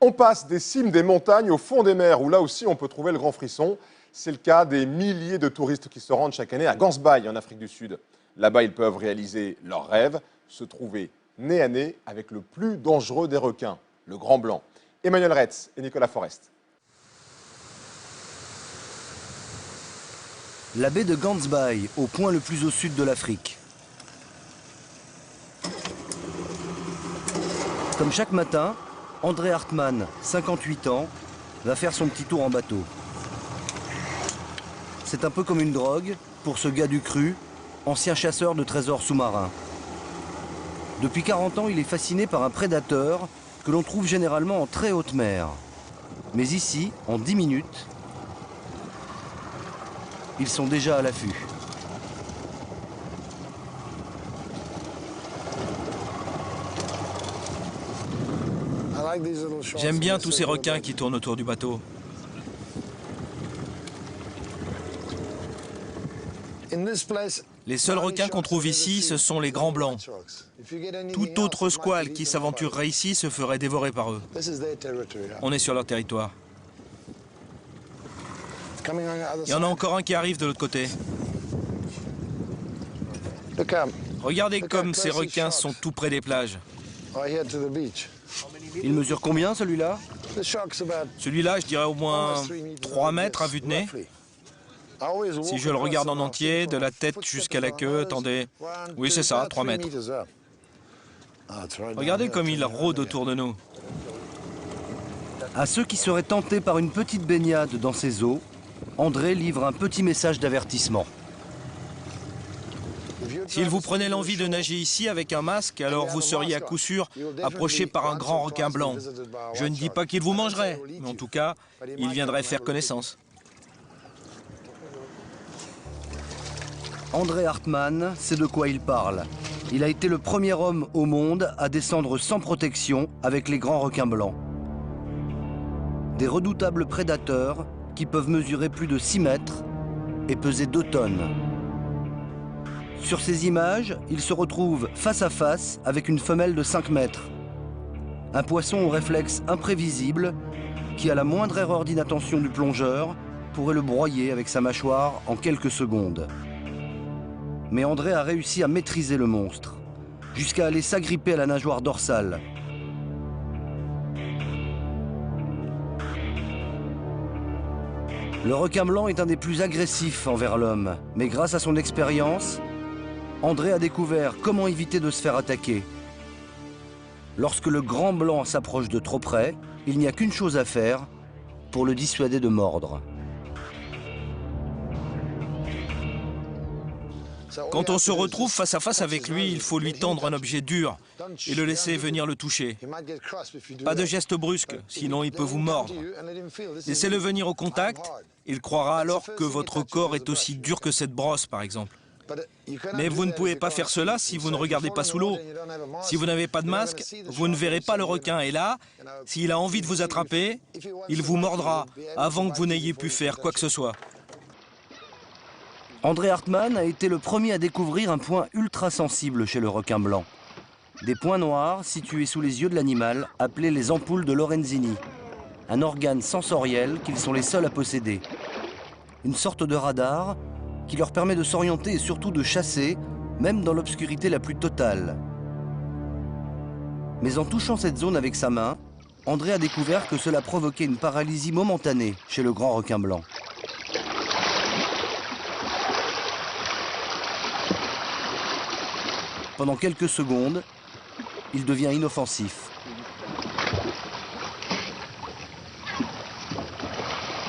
On passe des cimes des montagnes au fond des mers, où là aussi on peut trouver le grand frisson. C'est le cas des milliers de touristes qui se rendent chaque année à Gansbaï, en Afrique du Sud. Là-bas, ils peuvent réaliser leurs rêves, se trouver nez à nez avec le plus dangereux des requins, le grand blanc. Emmanuel Retz et Nicolas Forest. La baie de Gansbaï, au point le plus au sud de l'Afrique. Comme chaque matin, André Hartmann, 58 ans, va faire son petit tour en bateau. C'est un peu comme une drogue pour ce gars du cru, ancien chasseur de trésors sous-marins. Depuis 40 ans, il est fasciné par un prédateur que l'on trouve généralement en très haute mer. Mais ici, en 10 minutes, ils sont déjà à l'affût. J'aime bien tous ces requins qui tournent autour du bateau. Les seuls requins qu'on trouve ici, ce sont les grands blancs. Tout autre squale qui s'aventurerait ici se ferait dévorer par eux. On est sur leur territoire. Il y en a encore un qui arrive de l'autre côté. Regardez comme ces requins sont tout près des plages. Il mesure combien celui-là? Celui-là, je dirais au moins 3 mètres à vue de nez. Si je le regarde en entier, de la tête jusqu'à la queue, attendez. Oui, c'est ça, 3 mètres. Regardez comme il rôde autour de nous. À ceux qui seraient tentés par une petite baignade dans ces eaux, André livre un petit message d'avertissement. S'il vous prenait l'envie de nager ici avec un masque, alors vous seriez à coup sûr approché par un grand requin blanc. Je ne dis pas qu'il vous mangerait, mais en tout cas, il viendrait faire connaissance. André Hartmann sait de quoi il parle. Il a été le premier homme au monde à descendre sans protection avec les grands requins blancs. Des redoutables prédateurs qui peuvent mesurer plus de 6 mètres et peser 2 tonnes. Sur ces images, il se retrouve face à face avec une femelle de 5 mètres. Un poisson au réflexe imprévisible qui, à la moindre erreur d'inattention du plongeur, pourrait le broyer avec sa mâchoire en quelques secondes. Mais André a réussi à maîtriser le monstre, jusqu'à aller s'agripper à la nageoire dorsale. Le requin blanc est un des plus agressifs envers l'homme, mais grâce à son expérience, André a découvert comment éviter de se faire attaquer. Lorsque le grand blanc s'approche de trop près, il n'y a qu'une chose à faire pour le dissuader de mordre. Quand on se retrouve face à face avec lui, il faut lui tendre un objet dur et le laisser venir le toucher. Pas de geste brusque, sinon il peut vous mordre. Laissez-le venir au contact, il croira alors que votre corps est aussi dur que cette brosse, par exemple. Mais vous ne pouvez pas faire cela si vous ne regardez pas sous l'eau. Si vous n'avez pas de masque, vous ne verrez pas le requin. Et là, s'il a envie de vous attraper, il vous mordra avant que vous n'ayez pu faire quoi que ce soit. André Hartmann a été le premier à découvrir un point ultra sensible chez le requin blanc. Des points noirs situés sous les yeux de l'animal, appelés les ampoules de Lorenzini. Un organe sensoriel qu'ils sont les seuls à posséder. Une sorte de radar qui leur permet de s'orienter et surtout de chasser, même dans l'obscurité la plus totale. Mais en touchant cette zone avec sa main, André a découvert que cela provoquait une paralysie momentanée chez le grand requin blanc. Pendant quelques secondes, il devient inoffensif.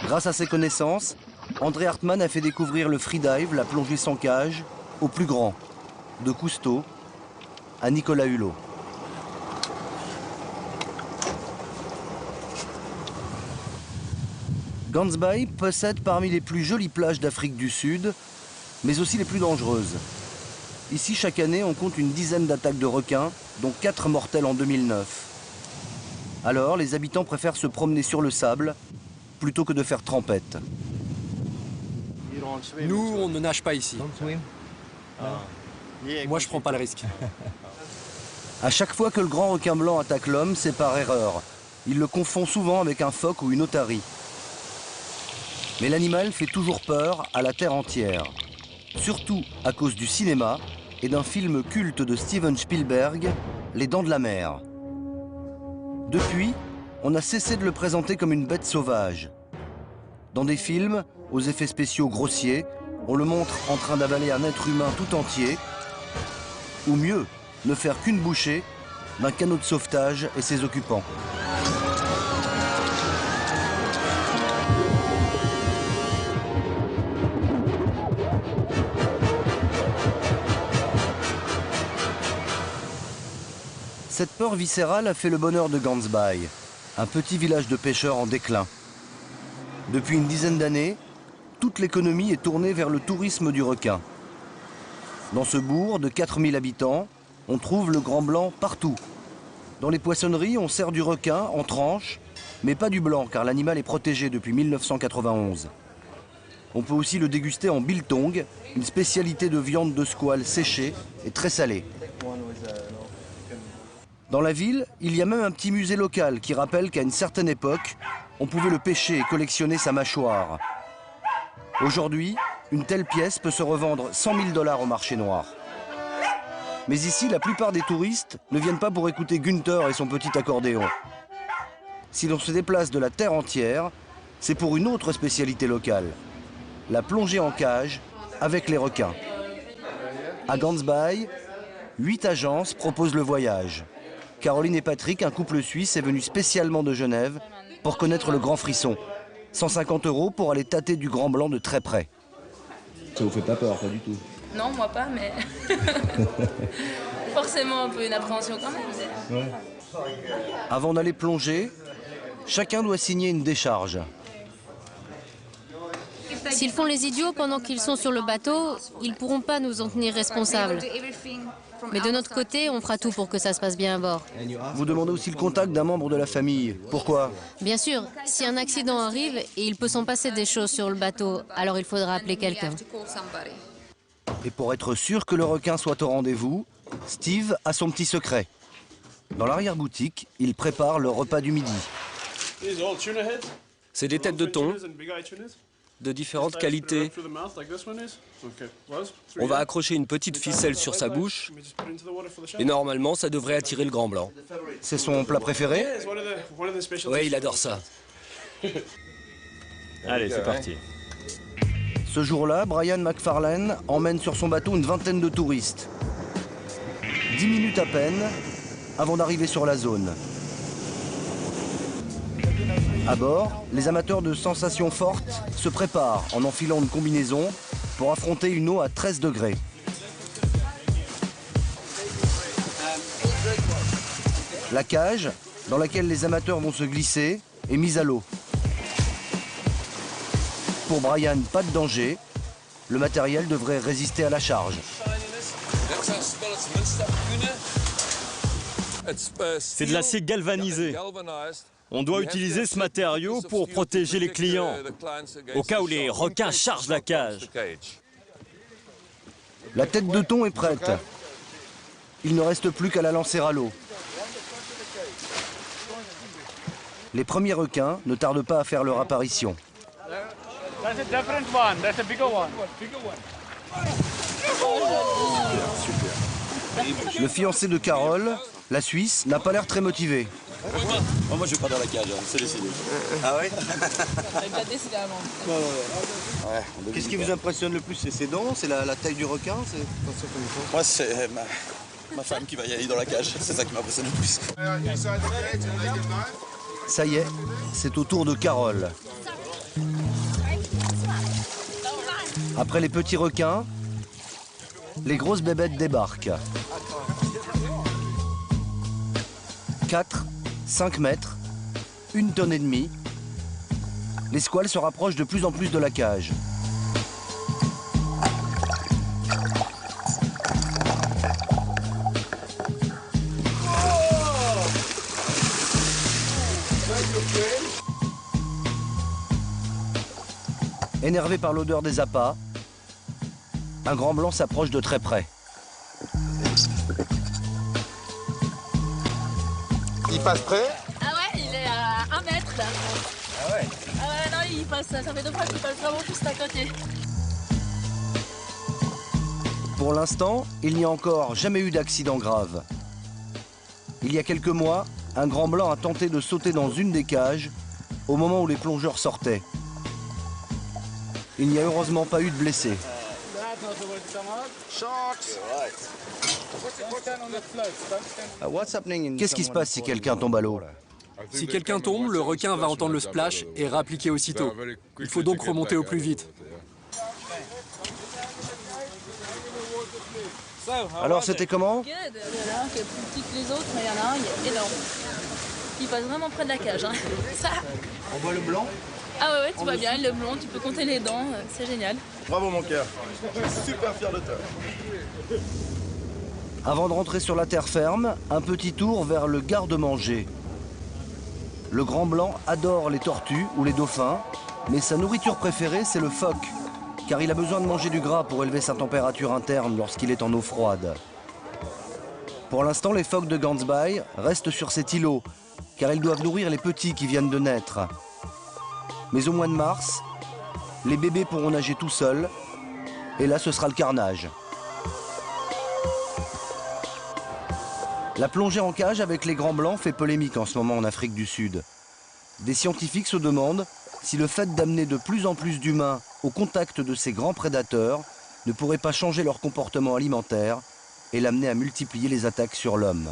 Grâce à ses connaissances, André Hartmann a fait découvrir le freedive, la plongée sans cage, au plus grand, de Cousteau à Nicolas Hulot. Gansbaï possède parmi les plus jolies plages d'Afrique du Sud, mais aussi les plus dangereuses. Ici, chaque année, on compte une dizaine d'attaques de requins, dont 4 mortelles en 2009. Alors, les habitants préfèrent se promener sur le sable plutôt que de faire trempette. Nous, on ne nage pas ici. Moi, je prends pas le risque. À chaque fois que le grand requin blanc attaque l'homme, c'est par erreur. il le confond souvent avec un phoque ou une otarie. Mais l'animal fait toujours peur à la terre entière, surtout à cause du cinéma et d'un film culte de Steven Spielberg, Les Dents de la Mer. Depuis, on a cessé de le présenter comme une bête sauvage. Dans des films, aux effets spéciaux grossiers, on le montre en train d'avaler un être humain tout entier, ou mieux, ne faire qu'une bouchée d'un canot de sauvetage et ses occupants. Cette peur viscérale a fait le bonheur de Gansbaï, un petit village de pêcheurs en déclin. Depuis une dizaine d'années, toute l'économie est tournée vers le tourisme du requin. Dans ce bourg de 4000 habitants, on trouve le grand blanc partout. Dans les poissonneries, on sert du requin en tranches, mais pas du blanc car l'animal est protégé depuis 1991. On peut aussi le déguster en biltong, une spécialité de viande de squale séchée et très salée. Dans la ville, il y a même un petit musée local qui rappelle qu'à une certaine époque, on pouvait le pêcher et collectionner sa mâchoire. Aujourd'hui, une telle pièce peut se revendre 100 000 $ au marché noir. Mais ici, la plupart des touristes ne viennent pas pour écouter Günther et son petit accordéon. Si l'on se déplace de la terre entière, c'est pour une autre spécialité locale, la plongée en cage avec les requins. À Gansbaï, 8 agences proposent le voyage. Caroline et Patrick, un couple suisse, est venu spécialement de Genève pour connaître le grand frisson. 150 € pour aller tâter du grand blanc de très près. Ça vous fait pas peur, pas du tout? Non, moi pas, mais forcément un peu une appréhension quand même. Ouais. Avant d'aller plonger, chacun doit signer une décharge. S'ils font les idiots pendant qu'ils sont sur le bateau, ils ne pourront pas nous en tenir responsables. Mais de notre côté, on fera tout pour que ça se passe bien à bord. Vous demandez aussi le contact d'un membre de la famille. Pourquoi? Bien sûr, si un accident arrive et il peut s'en passer des choses sur le bateau, alors il faudra appeler quelqu'un. Et pour être sûr que le requin soit au rendez-vous, Steve a son petit secret. Dans l'arrière-boutique, il prépare le repas du midi. C'est des têtes de thon de différentes qualités. On va accrocher une petite ficelle sur sa bouche et normalement ça devrait attirer le grand blanc. C'est son plat préféré? Oui, il adore ça. Allez, c'est parti. Ce jour-là, Brian McFarlane emmène sur son bateau une vingtaine de touristes. 10 minutes à peine avant d'arriver sur la zone. À bord, les amateurs de sensations fortes se préparent en enfilant une combinaison pour affronter une eau à 13 degrés. La cage, dans laquelle les amateurs vont se glisser, est mise à l'eau. Pour Brian, pas de danger. Le matériel devrait résister à la charge. C'est de l'acier galvanisé. On doit utiliser ce matériau pour protéger les clients, au cas où les requins chargent la cage. La tête de thon est prête. Il ne reste plus qu'à la lancer à l'eau. Les premiers requins ne tardent pas à faire leur apparition. Le fiancé de Carole, la Suisse, n'a pas l'air très motivé. Oh, moi je vais pas dans la cage, hein, c'est décidé. Ah ouais? J'avais pas décidé avant. Qu'est-ce qui vous impressionne le plus? C'est ses dents? C'est la taille du requin? Moi c'est ma femme qui va y aller dans la cage, c'est ça qui m'impressionne le plus. Ça y est, c'est au tour de Carole. Après les petits requins, les grosses bébêtes débarquent. 4, 5 mètres, 1,5 tonnes. Les squales se rapprochent de plus en plus de la cage. Énervé par l'odeur des appâts, un grand blanc s'approche de très près. Il passe près. Ah ouais, il est à là. Ah ouais? Ah ouais, non, il passe, ça fait 2 fois qu'il passe vraiment juste à côté. Pour l'instant, il n'y a encore jamais eu d'accident grave. Il y a quelques mois, un grand blanc a tenté de sauter dans une des cages au moment où les plongeurs sortaient. Il n'y a heureusement pas eu de blessés. Qu'est-ce qui se passe si quelqu'un tombe à l'eau? Si quelqu'un tombe, le requin va entendre le splash et réappliquer aussitôt. Il faut donc remonter au plus vite. Alors c'était comment? Il y en a un qui est plus petit que les autres, mais il y en a un, il est énorme. Il passe vraiment près de la cage. Hein. Ça. On voit le blanc? Ah ouais, tu vois bien, le blond, tu peux compter les dents, c'est génial. Bravo mon cœur. Je suis super fier de toi. Avant de rentrer sur la terre ferme, un petit tour vers le garde-manger. Le grand blanc adore les tortues ou les dauphins, mais sa nourriture préférée, c'est le phoque, car il a besoin de manger du gras pour élever sa température interne lorsqu'il est en eau froide. Pour l'instant, les phoques de Gansbaï restent sur cet îlot, car ils doivent nourrir les petits qui viennent de naître. Mais au mois de mars, les bébés pourront nager tout seuls, et là ce sera le carnage. La plongée en cage avec les grands blancs fait polémique en ce moment en Afrique du Sud. Des scientifiques se demandent si le fait d'amener de plus en plus d'humains au contact de ces grands prédateurs ne pourrait pas changer leur comportement alimentaire et l'amener à multiplier les attaques sur l'homme.